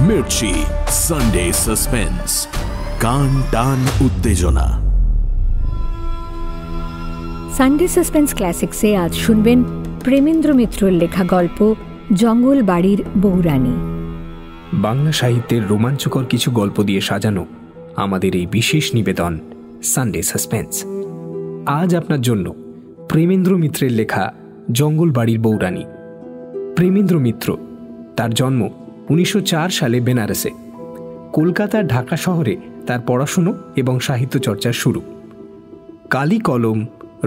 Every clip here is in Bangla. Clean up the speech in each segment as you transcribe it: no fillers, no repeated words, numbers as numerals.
মির্চি সানডে সাসপেন্স, কান টান উত্তেজনা। সানডে সাসপেন্স ক্লাসিক্সে আজ শুনবেন প্রেমেন্দ্র মিত্রর লেখা গল্প জঙ্গল বাড়ির বউরানী। বাংলা সাহিত্যের রোমাঞ্চকর কিছু গল্প দিয়ে সাজানো আমাদের এই বিশেষ নিবেদন সানডে সাসপেন্স। আজ আপনার জন্য প্রেমেন্দ্র মিত্রের লেখা জঙ্গল বাড়ির বউরানী। প্রেমেন্দ্র মিত্র, তার জন্ম 1904 সালে বেনারসে। কলকাতার ঢাকা শহরে তার পড়াশুনো এবং সাহিত্য চর্চার শুরু। কালি কলম,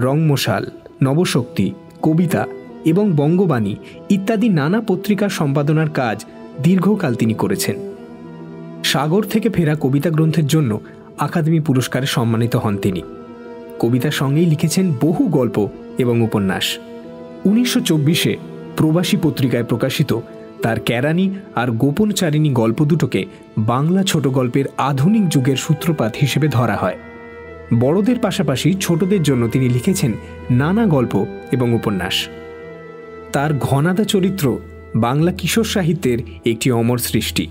রংমশাল, নবশক্তি, কবিতা এবং বঙ্গবাণী ইত্যাদি নানা পত্রিকার সম্পাদনার কাজ দীর্ঘকাল তিনি করেছেন। সাগর থেকে ফেরা কবিতা গ্রন্থের জন্য আকাদেমি পুরস্কারে সম্মানিত হন তিনি। কবিতার সঙ্গেই লিখেছেন বহু গল্প এবং উপন্যাস। 1924-এ প্রবাসী পত্রিকায় প্রকাশিত তার কেরানি আর গোপনচারিণী গল্প দুটোকে বাংলা ছোট গল্পের আধুনিক যুগের সূত্রপাত হিসেবে ধরা হয়। বড়দের পাশাপাশি ছোটদের জন্য তিনি লিখেছেন নানা গল্প এবং উপন্যাস। তার ঘনাদা চরিত্র বাংলা কিশোর সাহিত্যের একটি অমর সৃষ্টি।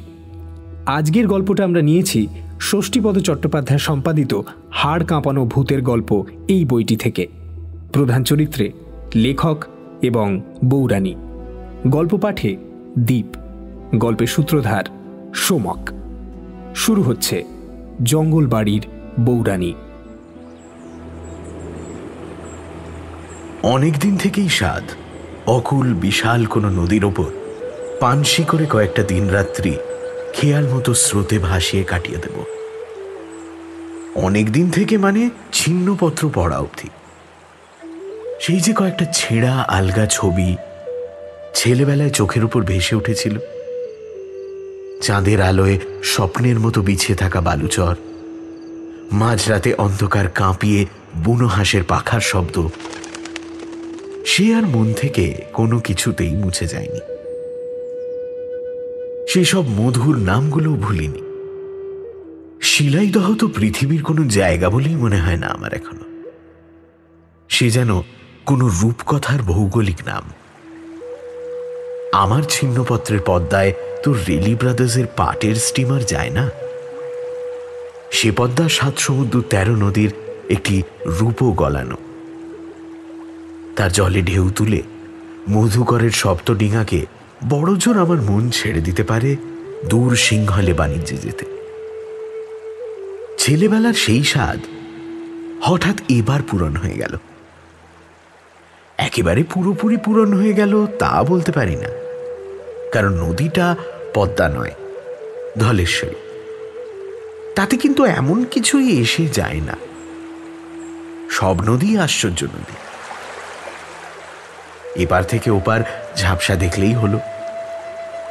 আজকের গল্পটা আমরা নিয়েছি ষষ্ঠীপদ চট্টোপাধ্যায় সম্পাদিত হাড় কাঁপানো ভূতের গল্প এই বইটি থেকে। প্রধান চরিত্রে লেখক এবং বউরানী। গল্প পাঠে দীপ, গল্পের সূত্রধার সোমক। শুরু হচ্ছে জঙ্গল বাড়ির বউরানী। অনেকদিন থেকেই স্বাদ অকুল বিশাল কোনো নদীর ওপর পানসি করে কয়েকটা দিন রাত্রি খেয়াল মতো স্রোতে ভাসিয়ে কাটিয়ে দেব। অনেকদিন থেকে মানে ছিন্নপত্র পড়া অবধি। সেই যে কয়েকটা ছেঁড়া আলগা ছবি ছেলেবেলায় চোখের উপর ভেসে উঠেছিল। চাঁদের আলোয় স্বপ্নের মতো বিছিয়ে থাকা বালুচর, মাঝরাতে অন্ধকার কাঁপিয়ে বুনো হাঁসের পাখার শব্দ, সে আর মন থেকে কোনো কিছুতেই মুছে যায়নি। সেসব মধুর নামগুলোও ভুলিনি। শিলাইদহ তো পৃথিবীর কোনো জায়গা বলেই মনে হয় না আমার এখনো। সে যেন কোনো রূপকথার ভৌগোলিক নাম। আমার ছিন্নপত্রের পদ্মায় তো রেলি ব্রাদার্সের পাটের স্টিমার যায় না। সে পদ্মা 7 সমুদ্র 13 নদীর একটি রূপও গলানো। তার জলে ঢেউ তুলে মধুকরের সপ্তডিঙাকে বড়জোর আমার মন ছেড়ে দিতে পারে দূর সিংহলে বাণিজ্যে যেতে। ছেলেবেলার সেই স্বাদ হঠাৎ এবার পূরণ হয়ে গেল। একেবারে পুরোপুরি পূরণ হয়ে গেল তা বলতে পারি না, কারণ নদীটা পদ্মা নয়, ধলেশ্বরী। তাতে কিন্তু এমন কিছুই এসে যায় না। সব নদী আশ্চর্য নদী। এপার থেকে ওপার ঝাপসা দেখলেই হলো,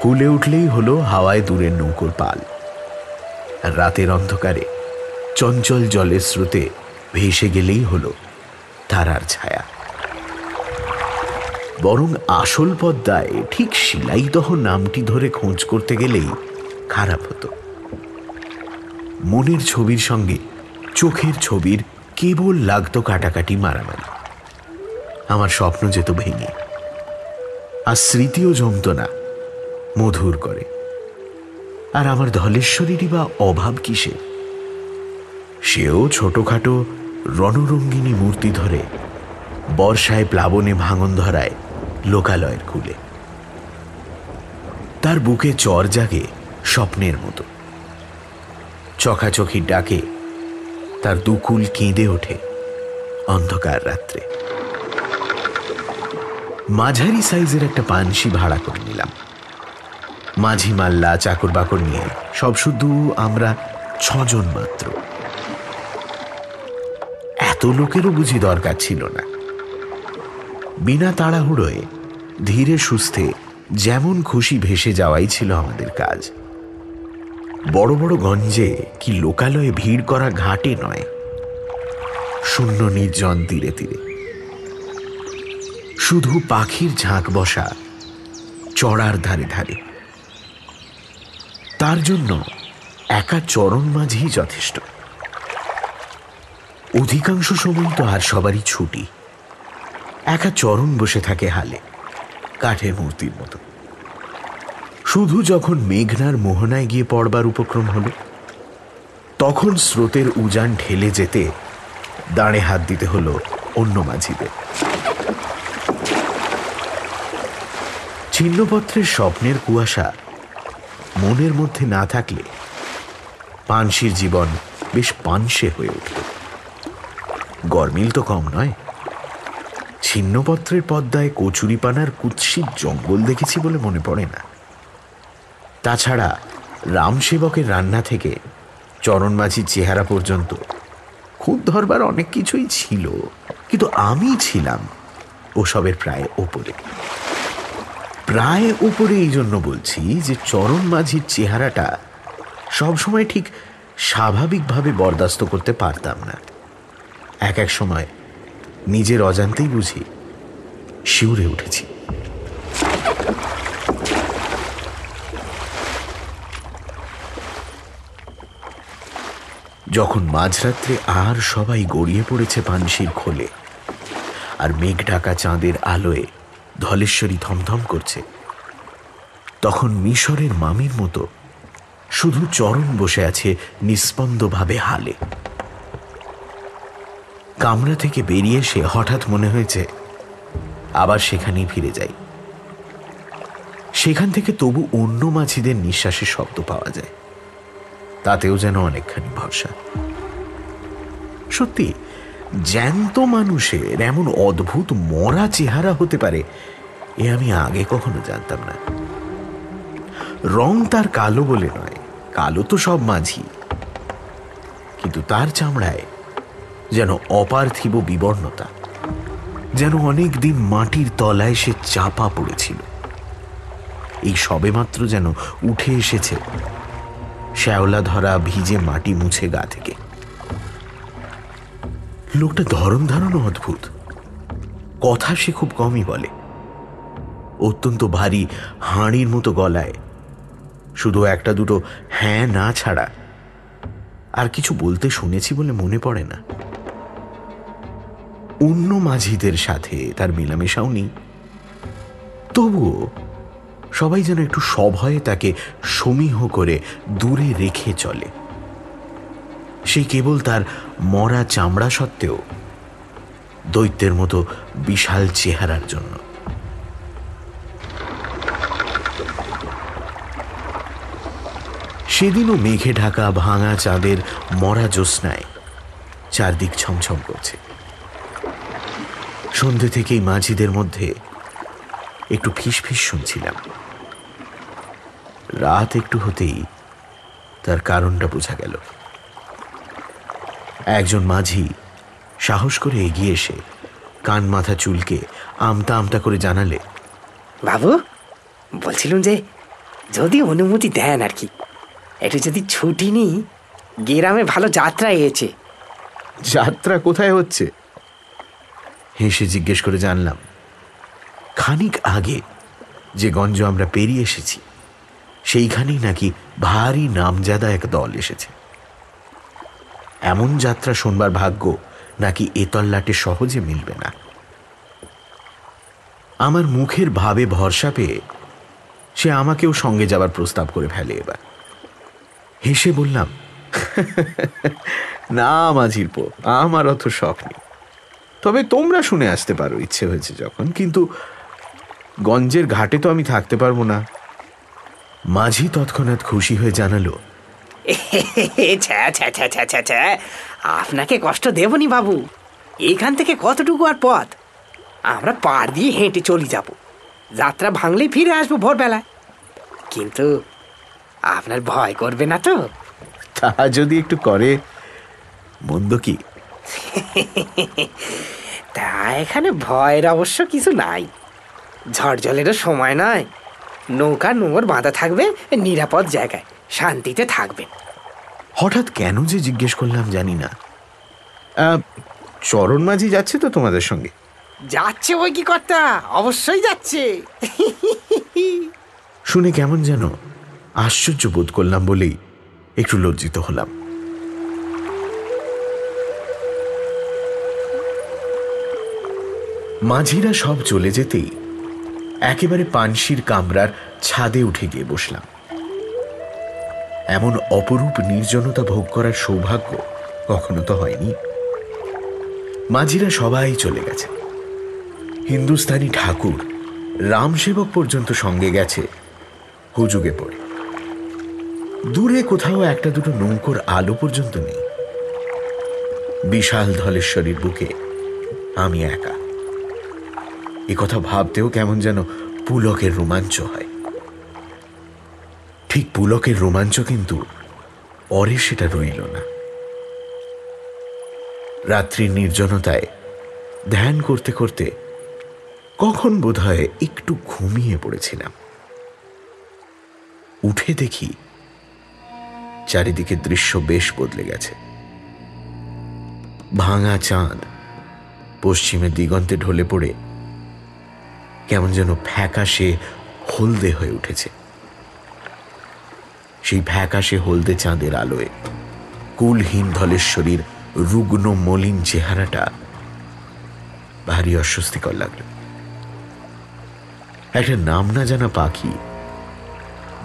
কুলে উঠলেই হলো হাওয়ায় দূরের নৌকোর পাল। আর রাতের অন্ধকারে চঞ্চল জলের স্রোতে ভেসে গেলেই হলো তারার ছায়া। বরং আসল পদ্মায় ঠিক শিলাইদহ নামটি ধরে খোঁজ করতে গেলেই খারাপ হতো। মনের ছবির সঙ্গে চোখের ছবির কেবল লাগতো কাটাকাটি, মারামারি। আমার স্বপ্ন যেত ভেঙে, আর স্মৃতিও জমত না মধুর করে। আর আমার ধলেশ্বরীরই বা অভাব কিসে? সেও ছোটখাটো রণরঙ্গিনী মূর্তি ধরে বর্ষায় প্লাবনে ভাঙন ধরায় লোকালয়ের কূলে। তার বুকে চর জাগে স্বপ্নের মতো। চখাচখির ডাকে তার দুকুল কেঁদে ওঠে অন্ধকার রাত্রে। মাঝারি সাইজের একটা পানসি ভাড়া করে নিলাম। মাঝি মাল্লা চাকর বাকর নিয়ে সব শুধু আমরা 6 জন মাত্র। এত লোকেরও বুঝি দরকার ছিল না। বিনা তাড়াহুড়োয় ধীরে সুস্থে যেমন খুশি ভেসে যাওয়াই ছিল আমাদের কাজ। বড় বড় গঞ্জে কি লোকালয়ে ভিড় করা ঘাটে নয়, শূন্য নির্জন তীরে তীরে শুধু পাখির ঝাঁক বসা চড়ার ধারে ধারে। তার জন্য একা চরণ মাঝেই যথেষ্ট। অধিকাংশ সময় তো আর সবারই ছুটি। একা চরণ বসে থাকে হালে, কাঠের মূর্তির মতো। শুধু যখন মেঘনার মোহনায় গিয়ে পড়বার উপক্রম হল, তখন স্রোতের উজান ঠেলে যেতে দাঁড়ে হাত দিতে হলো অন্য মাঝিদের। ছিন্নপত্রের স্বপ্নের কুয়াশা মনের মধ্যে না থাকলে পানসির জীবন বেশ পানসে হয়ে উঠল। গরমিল তো কম নয়। ছিন্নপত্রের পদ্মায় কচুরিপানার কুৎসিত জঙ্গল দেখেছি বলে মনে পড়ে না। তাছাড়া রামসেবকের রান্না থেকে চরণ মাঝির চেহারা পর্যন্ত খুব ধরবার অনেক কিছুই ছিল, কিন্তু আমি ছিলাম ওসবের প্রায় ওপরে। প্রায় ওপরে এই জন্য বলছি যে চরণ মাঝির চেহারাটা সবসময় ঠিক স্বাভাবিকভাবে বরদাস্ত করতে পারতাম না। এক এক সময় নিজের অজান্তেই বুঝি শিউরে উঠেছি। যখন মাঝরাত্রে আর সবাই গড়িয়ে পড়েছে পানসির খোলে, আর মেঘ ঢাকা চাঁদের আলোয় ধলেশ্বরী থমথম করছে, তখন মিশরের মামির মতো শুধু চরণ বসে আছে নিস্পন্দভাবে হালে। কামরা থেকে বেরিয়ে এসে হঠাৎ মনে হয়েছে আবার সেখানেই ফিরে যাই। সেখান থেকে তবু অন্য মাঝিদের নিঃশ্বাসের শব্দ পাওয়া যায়, তাতেও যেন অনেকখানি ভরসা। সত্যি জ্যান্ত মানুষের এমন অদ্ভুত মরা চেহারা হতে পারে এ আমি আগে কখনো জানতাম না। রং তার কালো বলে নয়, কালো তো সব মাঝি, কিন্তু তার চামড়ায় যেন অপার্থিব বিবর্ণতা, যেন অনেক দিন মাটির তলায় সে চাপা পড়েছিল। এই সবেমাত্র যেন উঠে এসেছে শ্যাওলা ধরা ভিজে মাটি মুছে গা থেকে। লোকটা ধরন ধারণও অদ্ভুত। কথা সে খুব কমই বলে, অত্যন্ত ভারী হাঁড়ির মতো গলায় শুধু একটা দুটো হ্যাঁ না ছাড়া আর কিছু বলতে শুনেছি বলে মনে পড়ে না। অন্য মাঝিদের সাথে তার মেলামেশাও নেই, তবুও সবাই যেন একটু সভয়ে তাকে সমীহ করে দূরে রেখে চলে। সেই কেবল তার মরা চামড়া সত্ত্বেও দৈত্যের মতো বিশাল চেহারার জন্য। সেদিনও মেঘে ঢাকা ভাঙা চাঁদের মরা জ্যোৎস্নায় চারদিক ছমছম করছে। সন্ধে থেকেই মাঝিদের মধ্যে একটু ফিসফিস শুনছিলাম। রাত একটু হতেই তার কারণটা বোঝা গেল। একজন মাঝি সাহস করে এগিয়ে এসে কান মাথা চুলকে আমতা আমতা করে জানালে, বাবু, বলছিলাম যে যদি অনুমতি দেন আর কি, একটু যদি ছুটি নিই, গ্রামে ভালো যাত্রা এসেছে। যাত্রা কোথায় হচ্ছে? হেসে জিজ্ঞেস করে জানলাম, খানিক আগে যে গঞ্জ আমরা পেরিয়ে এসেছি সেইখানেই নাকি ভারী নামজাদা এক দল এসেছে। এমন যাত্রা শোনবার ভাগ্য নাকি এ তল্লাটে সহজে মিলবে না। আমার মুখের ভাবে ভরসা পেয়ে সে আমাকেও সঙ্গে যাবার প্রস্তাব করে ফেলে। এবার হেসে বললাম, না মাঝির পো, আমার অত শখ নেই, তবে তোমরা শুনে আসতে পারো ইচ্ছে হয়েছে যখন, কিন্তু গঞ্জের ঘাটে তো আমি থাকতে পারবো না। মাঝি তৎক্ষণাৎ খুশি হয়ে জানালো, আপনাকে কষ্ট দেবনি বাবু, এখান থেকে কতটুকু আর পথ, আমরা পাড় দিয়ে হেঁটে চলে যাব। যাত্রা ভাঙলেই ফিরে আসবো ভোরবেলায়। কিন্তু আপনার ভয় করবে না তো? তা যদি একটু করে, মন্দ কি? তা এখানে ভয়ের অবশ্য কিছু নাই। ঝড় জলেরও সময় নয়, নৌকা নোঙর বাঁধা থাকবে নিরাপদ জায়গায়, শান্তিতে থাকবেন। হঠাৎ কেন যে জিজ্ঞেস করলাম জানি না। চরণ মাঝি যাচ্ছে তো তোমাদের সঙ্গে? যাচ্ছে বই কি কর্তা, অবশ্যই যাচ্ছে। শুনে কেমন যেন আশ্চর্য বোধ করলাম বলেই একটু লজ্জিত হলাম। মাঝিরা সব চলে যেতেই একেবারে পানসির কামরার ছাদে উঠে গিয়ে বসলাম। এমন অপরূপ নির্জনতা ভোগ করার সৌভাগ্য কখনো তো হয়নি। মাঝিরা সবাই চলে গেছে। হিন্দুস্তানি ঠাকুর রামসেবক পর্যন্ত সঙ্গে গেছে হুজুগে পড়ে। দূরে কোথাও একটা দুটো নৌকোর আলো পর্যন্ত নেই। বিশাল ধলেশ্বরীর বুকে আমি একা। এ কথা ভাবতেও কেমন যেন পুলকের রোমাঞ্চ হয়। ঠিক পুলকের রোমাঞ্চ কিন্তু পরে সেটা রইল না। রাত্রির নির্জনতায় ধ্যান করতে করতে কখন বোধহয় একটু ঘুমিয়ে পড়েছিলাম। উঠে দেখি চারিদিকে দৃশ্য বেশ বদলে গেছে। ভাঙা চাঁদ পশ্চিমের দিগন্তে ঢলে পড়ে কেমন যেন ফ্যাকাশে হলদে হয়ে উঠেছে। সেই ফ্যাকাশে হলদে চাঁদের আলোয় কুলহীন ধলেশ্বরীর রুগ্ন মলিন চেহারাটা ভারী অস্বস্তিকর লাগল। একটা নাম না জানা পাখি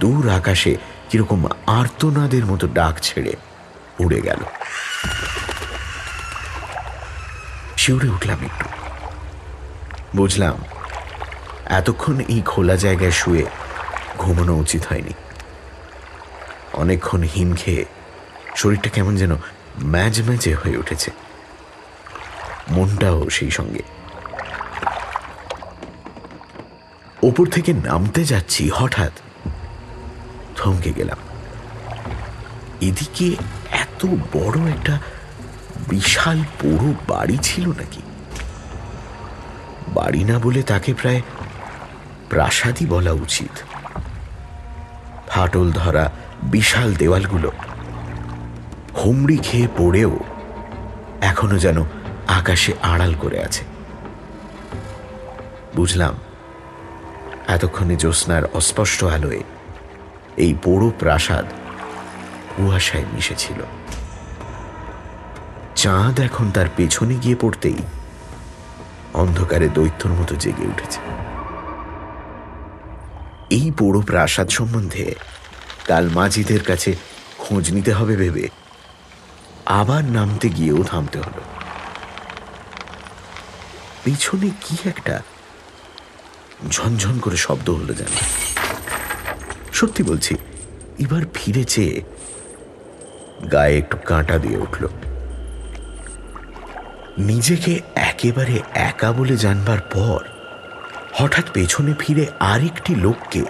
দূর আকাশে কিরকম আর্তনাদের মতো ডাক ছেড়ে উড়ে গেল। শিউরে উঠলাম একটু। বুঝলাম এতক্ষণ এই খোলা জায়গায় শুয়ে ঘুমানো উচিত হয়নি। অনেকক্ষণ হিম খেয়ে শরীরটা কেমন যেন ম্যাজম্যাজে হয়ে উঠেছে, মনটাও সেই সঙ্গে। ওপর থেকে নামতে যাচ্ছি, হঠাৎ থমকে গেলাম। এদিকে এত বড় একটা বিশাল পুরো বাড়ি ছিল নাকি? বাড়ি না বলে তাকে প্রায় প্রাসাদই বলা উচিত। ফাটল ধরা বিশাল দেওয়ালগুলো হুমড়ি খেয়ে পড়েও এখনো যেন আকাশে আড়াল করে আছে। বুঝলাম এতক্ষণে জ্যোৎস্নার অস্পষ্ট আলোয় এই পোড়ো প্রাসাদ কুয়াশায় মিশেছিল। চাঁদ এখন তার পেছনে গিয়ে পড়তেই অন্ধকারে দৈত্যর মতো জেগে উঠেছে। এই পোড়ো প্রাসাদ সম্বন্ধে কাল মাঝিদের কাছে খোঁজ নিতে হবে ভেবে আবার নামতে গিয়েও থামতে হলো। পিছনে কি একটা ঝনঝন করে শব্দ হলো যেন। সত্যি বলছি, এবার ফিরে চেয়ে গায়ে একটু কাঁটা দিয়ে উঠল। নিজেকে একেবারে একা বলে জানবার পর হঠাৎ পেছনে ফিরে আরেকটি লোককে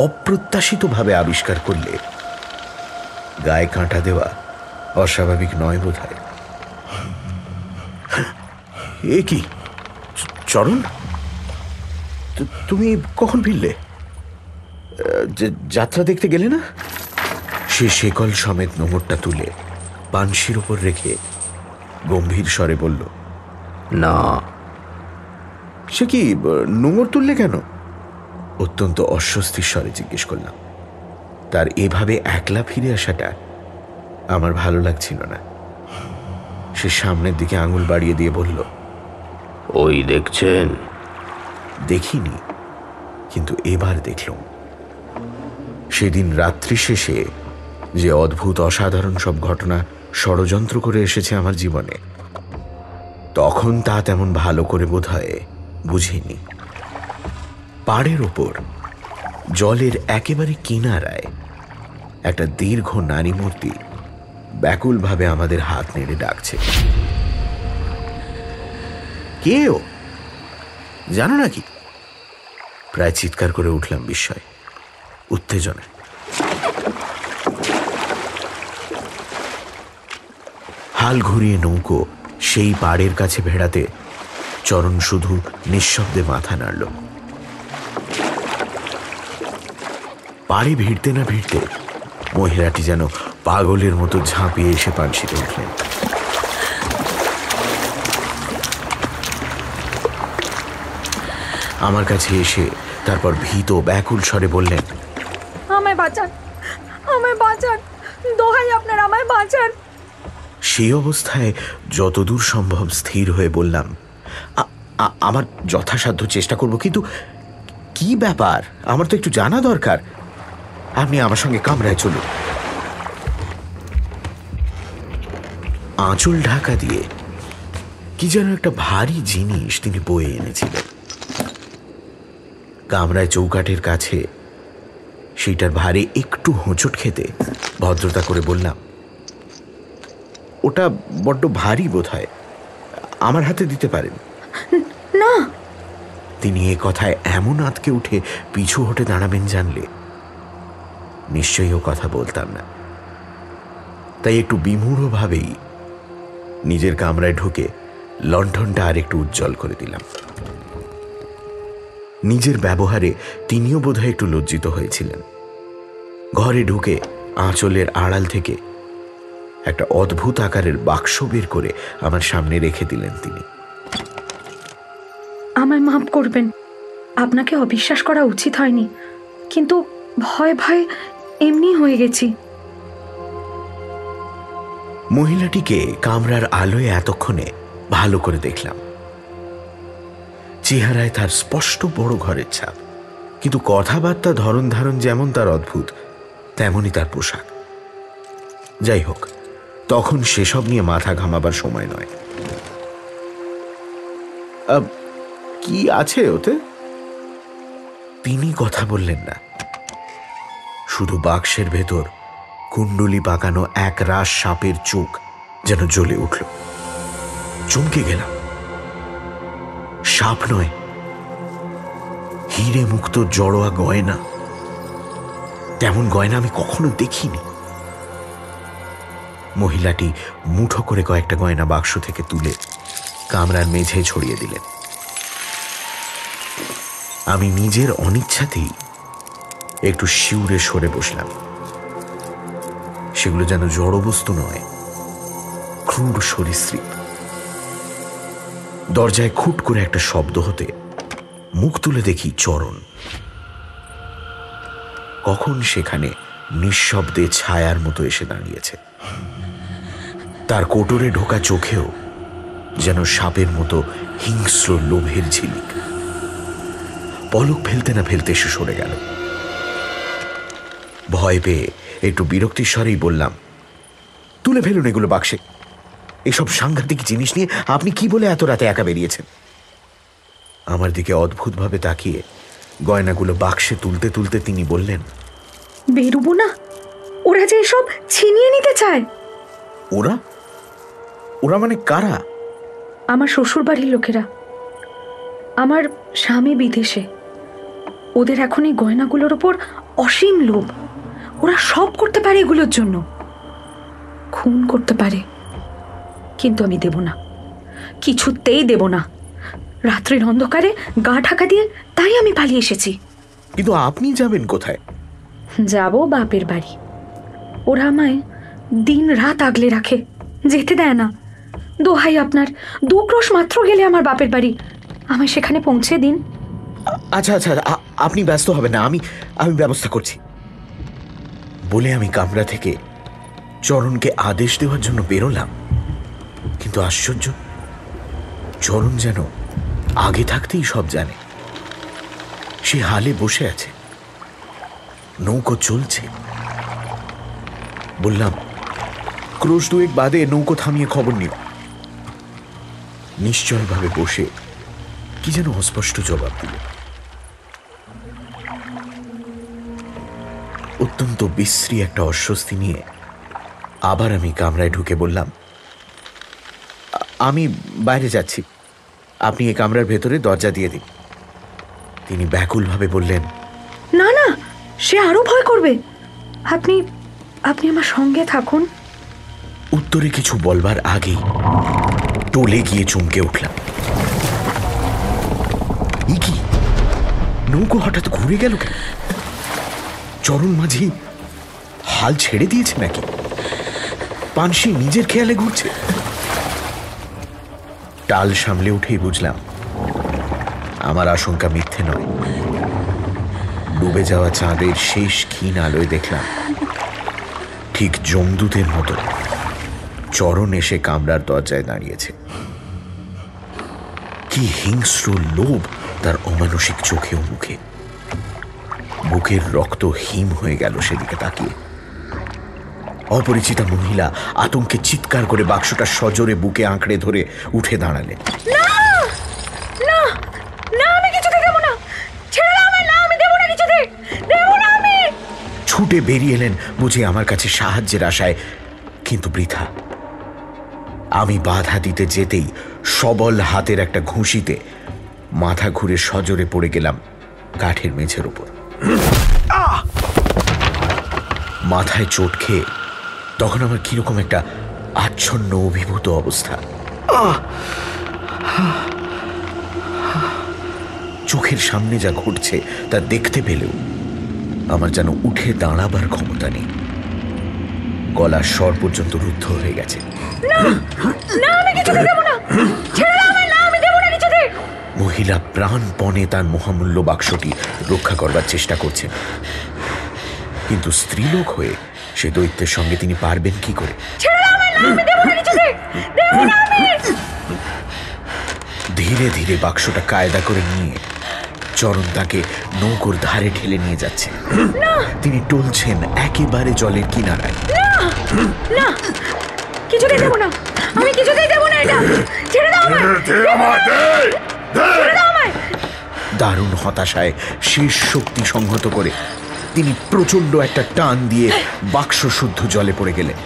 অপ্রত্যাশিতভাবে আবিষ্কার করলে গায়ে কাঁটা দেওয়া অস্বাভাবিক নয় বোধ হয়। এ কি চরণ, তুমি কখন ফিরলে? যাত্রা দেখতে গেলে না? সে শেকল সমেত নোঙরটা তুলে পানশির ওপর রেখে গম্ভীর স্বরে বলল, না। সে কি, নোঙর তুললে কেন? অত্যন্ত অস্বস্তির স্বরে জিজ্ঞেস করলাম। তার এভাবে একলা ফিরে আসাটা আমার ভালো লাগছিল না। সে সামনের দিকে আঙুল বাড়িয়ে দিয়ে বলল, ওই দেখছেন? দেখিনি, কিন্তু এবার দেখলাম। সেদিন রাত্রি শেষে যে অদ্ভুত অসাধারণ সব ঘটনা ষড়যন্ত্র করে এসেছে আমার জীবনে, তখন তা তেমন ভালো করে বোধহয় বুঝিনি। পাড়ের ওপর জলের একেবারে কিনারায় একটা দীর্ঘ নারী মূর্তি ব্যাকুলভাবে আমাদের হাত নেড়ে ডাকছে। কে ও, জানো নাকি? প্রায় চিৎকার করে উঠলাম বিস্ময়, উত্তেজনা। হাল ঘুরিয়ে নৌকো সেই পাড়ের কাছে ভেড়াতে চরণ শুধু নিঃশব্দে মাথা নাড়ল। পাড়ে ভিড়তে না ভিড়তে মহিলাটি যেন পাগলের মতো ঝাঁপিয়ে এসে পানশিতে উঠলেন। আমার কাছে এসে তারপর ভীত ব্যাকুল স্বরে বললেন, আমায় বাঁচান, আমায় বাঁচান, দোহাই আপনার, আমায় বাঁচান। সেই অবস্থায় যতদূর সম্ভব স্থির হয়ে বললাম, আমার যথাসাধ্য চেষ্টা করব, কি ব্যাপার? আমার তো একটু জানা দরকার। আপনি আমার সঙ্গে কামরায় চলুন। আঁচল ঢাকা দিয়ে কি যেন একটা ভারী জিনিস তিনি বয়ে এনেছিলেন। কামরায় চৌকাঠের কাছে সেইটার ভারে একটু হোঁচট খেতে ভদ্রতা করে বললাম, ওটা বড্ড ভারী বোধ হয়, আমার হাতে দিতে পারেন? না। তিনি এ কথায় এমন আঁতকে উঠে পিছু হটে দাঁড়াবেন জানলে নিশ্চয়ই ও কথা বলতাম না। তাই একটু বিমূঢ়ভাবেই নিজের কামরায় ঢুকে লণ্ঠনটা আর একটু উজ্জ্বল করে দিলাম। নিজের ব্যবহারে তিনিও বোধহয় একটু লজ্জিত হয়েছিলেন। ঘরে ঢুকে আঁচলের আড়াল থেকে একটা অদ্ভুত আকারের বাক্স বের করে আমার সামনে রেখে দিলেন তিনি। আমায় মাফ করবেন, আপনাকে অবিশ্বাস করা উচিত হয়নি, কিন্তু ভয় ভয় এমনি হয়ে গেছি। মহিলাটিকে কামরার আলোয় এতক্ষণে ভালো করে দেখলাম। চেহারায় তার স্পষ্ট বড় ঘরের ছাপ, কিন্তু কথাবার্তা ধরন ধারণ যেমন তার অদ্ভুত, তেমনই তার পোশাক। যাই হোক, তখন সেসব নিয়ে মাথা ঘামাবার সময় নয়। কি আছে ওতে? তিনি কথা বললেন না, শুধু বাক্সের ভেতর কুণ্ডলি পাকানো এক রাস সাপের চোখ যেন জ্বলে উঠল। চমকে গেলাম। সাপ নয়, হিরে মুক্ত জড়োয়া গয়না। তেমন গয়না আমি কখনো দেখিনি। মহিলাটি মুঠো করে কয়েকটা গয়না বাক্স থেকে তুলে কামরার মেঝে ছড়িয়ে দিলেন। আমি নিজের অনিচ্ছাতেই একটু শিউরে সরে বসলাম। সেগুলো যেন জড়বস্তু নয়, ক্রূর সরীসৃপ। দরজায় খুট করে একটা শব্দ হতে মুখ তুলে দেখি চরণ। কখন সেখানে নিঃশব্দে ছায়ার মতো এসে দাঁড়িয়েছে। তার কোটরে ঢোকা চোখেও যেন সাপের মতো হিংস্র লোভের ঝিলিক। পলক ফেলতে না ফেলতে এসে সরে গেল। ভয় পেয়ে একটু বিরক্তির স্বরেই বললাম, তুলে ফেলুন এগুলো বাক্সে। এসব সাংঘাতিক জিনিস নিয়ে আপনি কি বলে এত রাতে একা বেরিয়েছেন? আমার দিকে অদ্ভুতভাবে তাকিয়ে গয়নাগুলো বাক্সে তুলতে তুলতে তিনি বললেন, বেরোবো না, ওরা যে এসব ছিনিয়ে নিতে চায়। ওরা? ওরা মানে কারা? আমার শ্বশুর বাড়ির লোকেরা। আমার স্বামী বিদেশে, ওদের এখন এই গয়নাগুলোর ওপর অসীম লোভ। ওরা সব করতে পারে এগুলোর জন্য, খুন করতে পারে, কিন্তু আমি দেব না, কিছুতেই দেব না। রাত্রির অন্ধকারে গা ঢাকা দিয়ে তাই আমি পালিয়ে এসেছি। কিন্তু আপনি যাবেন কোথায়? যাব বাপের বাড়ি। ওরা আমায় দিন রাত আগলে রাখে, যেতে দেয় না। দোহাই আপনার, 2 ক্রোশ মাত্র গেলে আমার বাপের বাড়ি, আমায় সেখানে পৌঁছে দিন। আচ্ছা আচ্ছা, আপনি ব্যস্ত হবেন না, আমি ব্যবস্থা করছি বলে আমি কামরা থেকে চরণকে আদেশ দেওয়ার জন্য বেরোলাম। কিন্তু আশ্চর্য, চরণ যেন আগে থাকতেই সব জানে। সে হালে বসে আছে, নৌকো চলছে। বললাম, ক্রোশ 2 বাদে নৌকো থামিয়ে খবর নিও। নিশ্চয়ভাবে বসে কি যেন অস্পষ্ট জবাব দিল। অত্যন্ত বিশ্রী একটা অস্বস্তি নিয়ে আবার আমি কামরায় ঢুকে বললাম, আমি বাইরে যাচ্ছি, আপনি এই কামরার ভেতরে দরজা দিয়ে দিন। তিনি ব্যাকুলভাবে বললেন, না না, সে আরো ভয় করবে। আপনি আপনি আমার সঙ্গে থাকুন। উত্তরে কিছু বলবার আগেই টলে গিয়ে চমকে উঠলাম। কি নৌকো হঠাৎ ঘুরে গেল কেন? চরণ মাঝি হাল ছেড়ে দিয়েছে নাকি? পানসি নিজের খেয়ালে ঘুরছে? টাল সামলে উঠেই বুঝলাম আমার আশঙ্কা মিথ্যে নয়। ডুবে যাওয়া চাঁদের শেষ ক্ষীণ আলোয় দেখলাম ঠিক যমদূতের মতো চরণ এসে কামরার দরজায় দাঁড়িয়েছে। কি হিংস্র লোভ তার অমানসিক চোখে ও মুখে! বুকের রক্ত হিম হয়ে গেল সেদিকে তাকিয়ে। অপরিচিতা মহিলা আতঙ্কে চিৎকার করে বাক্সটা সজোরে বুকে আঁকড়ে ধরে উঠে দাঁড়ালেন। ছুটে বেরিয়ে এলেন বুঝে আমার কাছে সাহায্যের আশায়, কিন্তু বৃথা। আমি বাধা দিতে যেতেই সবল হাতের একটা ঘুষিতে মাথা ঘুরে সজোরে পড়ে গেলাম কাঠের মেঝের উপর। মাথায় চোট খেয়ে তখন আমার কিরকম একটা আচ্ছন্ন অভিভূত অবস্থা। চোখের সামনে যা ঘটছে তা দেখতে পেলেও আমার যেন উঠে দাঁড়াবার ক্ষমতা নেই। গলার স্বর পর্যন্ত রুদ্ধ হয়ে গেছে। মহিলা প্রাণপণে তার মহামূল্য বাক্সটি রক্ষা করবার চেষ্টা করছেন, কিন্তু স্ত্রীলোক হয়ে সে দৈত্যের সঙ্গে তিনি পারবেন কি করে? ধীরে ধীরে বাক্সটা কায়দা করে নিয়ে চরণ তাকে নৌকোর ধারে ঠেলে নিয়ে যাচ্ছে। তিনি টলছেন একেবারে জলের কিনারায়। দারুণ হতাশায় শেষ শক্তি সংহত করে তিনি প্রচন্ড একটা টান দিয়ে বাক্স শুদ্ধ জলে পড়ে গেলেন।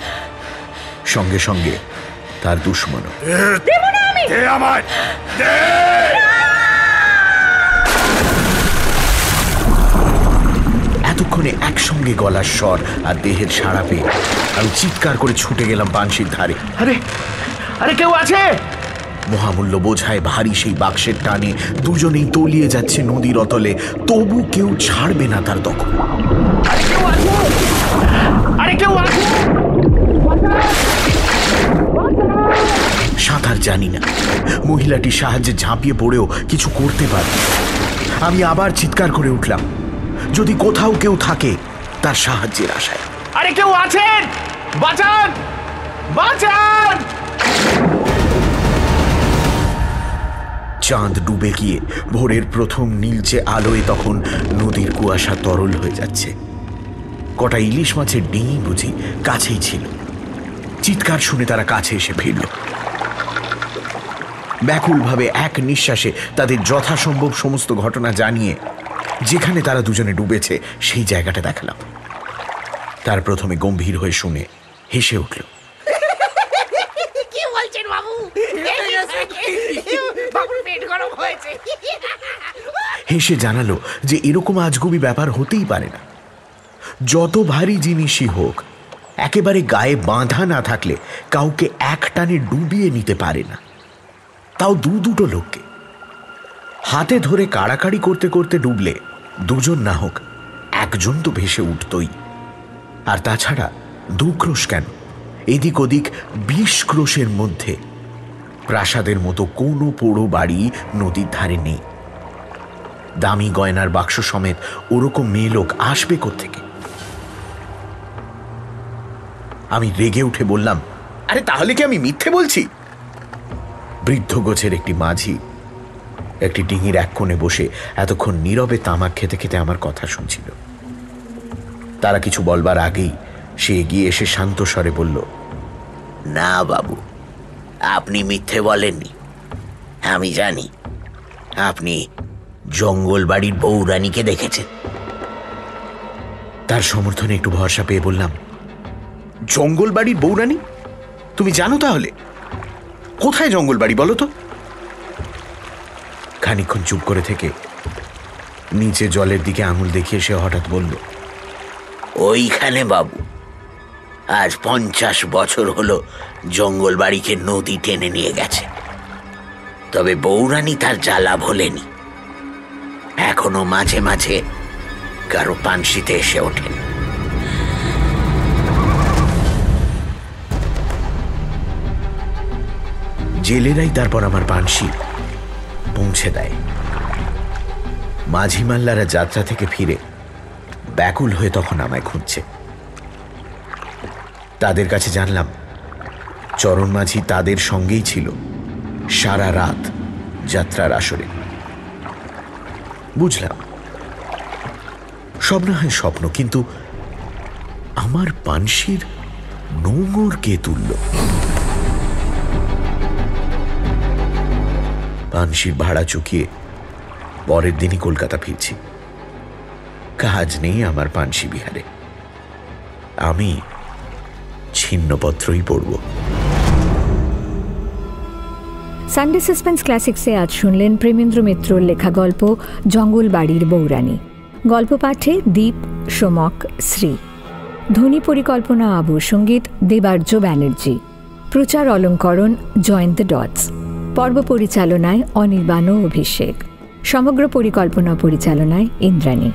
সঙ্গে সঙ্গে তার দুশ্মন এতক্ষণে একসঙ্গে গলার স্বর আর দেহের সাড়া পেয়ে আমি চিৎকার করে ছুটে গেলাম পানশির ধারে। আরে আরে কেউ আছে? মহামূল্য বোঝায় ভারী সেই বাক্সের টানে দুজনেই তলিয়ে যাচ্ছে নদীর অতলে, তবু কেউ ছাড়বে না তার দখল। সাঁতার জানি না, মহিলাটি সাহায্যে ঝাঁপিয়ে পড়েও কিছু করতে পারে। আমি আবার চিৎকার করে উঠলাম, যদি কোথাও কেউ থাকে তার সাহায্যের আশায়। আরে কেউ আছেন? বাঁচান, বাঁচান! চাঁদ ডুবে গিয়ে ভোরের প্রথম নীলচে আলোয় তখন নদীর কুয়াশা তরল হয়ে যাচ্ছে। কটা ইলিশ মাছের ডিঙি বুঝি কাছেই ছিল। চিৎকার শুনে তারা কাছে এসে ফিরল। ব্যাকুলভাবে এক নিঃশ্বাসে তাদের যথাসম্ভব সমস্ত ঘটনা জানিয়ে যেখানে তারা দুজনে ডুবেছে সেই জায়গাটা দেখালাম। তার প্রথমে গম্ভীর হয়ে শুনে হেসে উঠল। কি বলছেন বাবু? বাবুর পেট গরম হয়েছে। হেসে জানালো যে এরকম আজগুবি ব্যাপার হতেই পারে না। যত ভারী জিনিসই হোক, একেবারে গায়ে বাঁধা না থাকলে কাউকে এক টানে ডুবিয়ে নিতে পারে না, তাও দুটো লোককে। হাতে ধরে কাড়াকাড়ি করতে করতে ডুবলে দুজন না হোক একজন তো ভেসে উঠতই। আর তাছাড়া 2 ক্রোশ কেন, এদিক ওদিক 20 ক্রোশের মধ্যে প্রাসাদের মতো কোনো পোড়ো বাড়ি নদীর ধারে নেই। দামি গয়নার বাক্স সমেত ওরকম মেয়ে লোক আসবে কোত্থেকে? আমি রেগে উঠে বললাম, আরে তাহলে কি আমি মিথ্যে বলছি? বৃদ্ধ গোছের একটি মাঝি একটি ডিঙির এক কোণে বসে এতক্ষণ নীরবে তামাক খেতে খেতে আমার কথা শুনছিল। তারা কিছু বলবার আগেই সে এগিয়ে এসে শান্ত স্বরে বলল, না বাবু, আপনি মিথ্যে বলেননি। আমি জানি আপনি জঙ্গল বাড়ির বউরানীকে দেখেছেন। তার সমর্থনে একটু ভরসা পেয়ে বললাম, জঙ্গল বাড়ির বউরানী? তুমি জানো তাহলে? কোথায় জঙ্গল বাড়ি বলো তো? খানিকক্ষণ চুপ করে থেকে নিচে জলের দিকে আঙুল দেখিয়ে সে হঠাৎ বলল, ওইখানে বাবু। আজ 50 বছর হলো জঙ্গল বাড়িকে নদী টেনে নিয়ে গেছে, তবে বউরানী তার জ্বালা ভোলেনি। এখনো মাঝে মাঝে কারো পানশিতে এসে ওঠেন। জেলেরাই তারপর আমার পানশি পৌঁছে দেয়। মাঝি মাল্লারা যাত্রা থেকে ফিরে ব্যাকুল হয়ে তখন আমায় খুঁজছে। তাদের কাছে জানলাম চরণ মাঝি তাদের সঙ্গেই ছিল সারা রাত যাত্রার আসরে। বুঝলাম সব না হয় স্বপ্ন, কিন্তু আমার পানসির নোঙর কে তুলল? পানসির ভাড়া চুকিয়ে পরের দিনই কলকাতা ফিরছি। কাজ নেই আমার পানসি বিহারে, আমি ছিন্নপত্রই পড়ব। সানডে সাসপেন্স ক্লাসিক্সে আজ শুনলেন প্রেমেন্দ্র মিত্রর লেখা গল্প জঙ্গল বাড়ির বউরানী। গল্প পাঠে দীপ, সোমক, শ্রী। ধ্বনি পরিকল্পনা, আবু সঙ্গীত দেবার্য ব্যানার্জি। প্রচার অলঙ্করণ জয়েন্ট দ্য ডটস। পর্ব পরিচালনায় অনির্বাণ ও অভিষেক। সমগ্র পরিকল্পনা পরিচালনায় ইন্দ্রাণী।